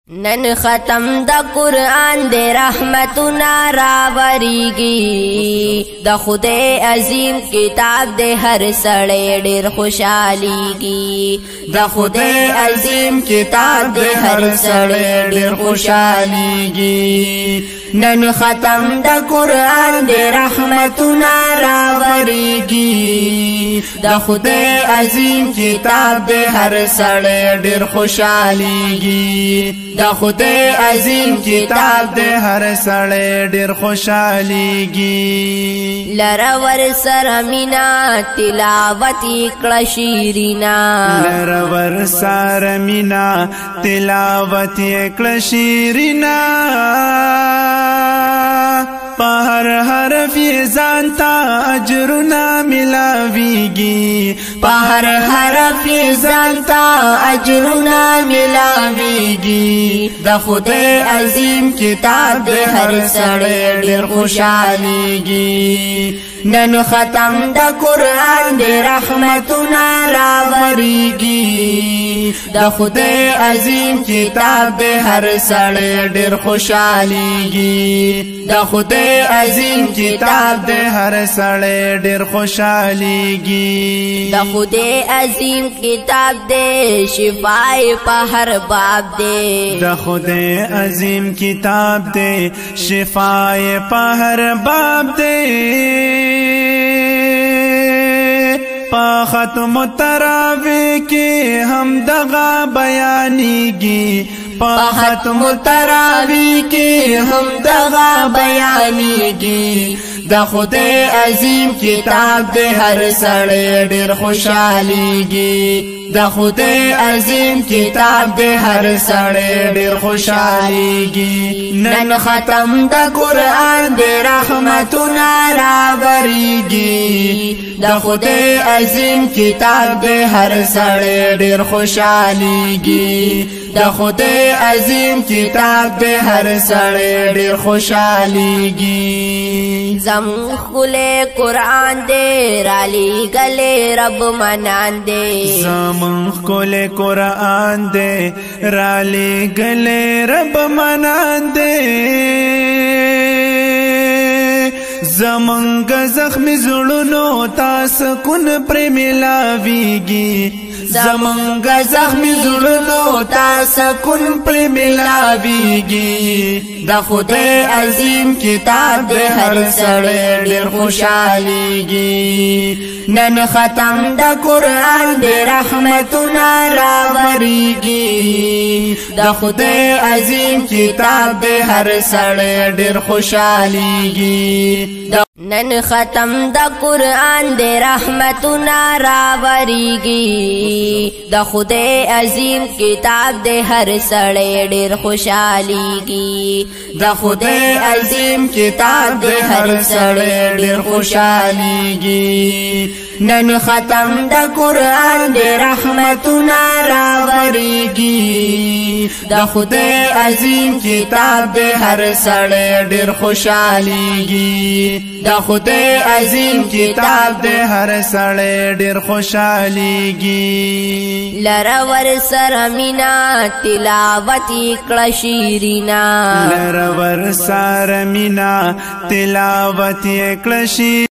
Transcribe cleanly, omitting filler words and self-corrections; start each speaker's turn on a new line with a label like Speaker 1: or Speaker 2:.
Speaker 1: نن ختم دا قرآن دے رحمتنا راوریگی دا خدای عظیم کتاب دے ہر سڑے ڈیر خوشحالیگی دا خدای عظیم کتاب دے ہر سڑے ڈیر خوشحالیگی نن ختم دا قرآن دے رحمتنا راوریگی دا خدای عظیم کتاب دے ہر سڑے ڈیر خوشحالیگی دا خدای عظیم کتاب دے ہر سڑے ڈیر خوشحالیگی لرور سر مینا تلاوت اکڑا شیرینا
Speaker 2: لرور سر مینا تلاوت اکڑا شیرینا پہر حرف زانتا اجرنا ملاویگی
Speaker 1: پہر حرف زانتا اجرنا ملاویگی دا خدای عظیم کتاب دے ہر سڑے ڈیر خوشحالیگی نن ختم دا قرآن دے رحمتنا راوریگی دا خدای عظیم کتاب دے ہر سڑے ڈیر خوشحالیگی دا خدای عظیم کتاب دے ہر سڑے ڈیر خوشحالیگی دا خدای عظیم کتاب دے شفائے پا ہر باب دے
Speaker 2: دا خدای عظیم کتاب دے شفائے پا ہر باب دے پا ختم تراوی کی ہم دغا بیانیگی
Speaker 1: پا ختم تراوی کی ہم دغا بیانیگی دا خدای عظیم کتاب دے ہر سڑے ڈیر خوشحالیگی دا خدای عظیم کتاب دے ہر سڑے ڈیر خوشحالیگی نن ختم دا قرآن دے رحمتنا راوریگی دا خدای عظیم کتاب دے ہر سڑے ڈیر خوشحالیگی دا خدای عظیم کتاب دے ہر سڑے ڈیر خوشحالیگی زمون خلے قرآن دے رالی گلے رب منان دے
Speaker 2: زمون خلے قرآن دے رالی گلے رب منان دے زمنگ زخمی زړونو تا سکون پر ملاویگی
Speaker 1: زمنگ زخمی زړونو تا سکون پر ملاویگی دا خدای عظیم کتاب دے ہر سڑے ڈیر خوشحالیگی نن ختم دا قرآن دے رحمتنا راوریگی دا خدای عظیم کتاب دے ہر سڑے ڈیر خوشحالیگی نن ختم دا قرآن دے رحمتنا راوریگی دا خدای عظیم کتاب دے ہر سڑے ڈیر خوشحالیگی دا خدای عظیم کتاب دے ہر سڑے ڈیر خوشحالیگی نن ختم دا قرآن دے رحمتنا راوریگی دا خدای عظیم کتاب دے ہر سڑے ڈیر خوشحالیگی دا خدای عظیم کتاب دے ہر سڑے ڈیر خوشحالیگی لرور سر مینا تلاوت اکڑا شیرینا
Speaker 2: لرور سر مینا تلاوت اکڑا شیرینا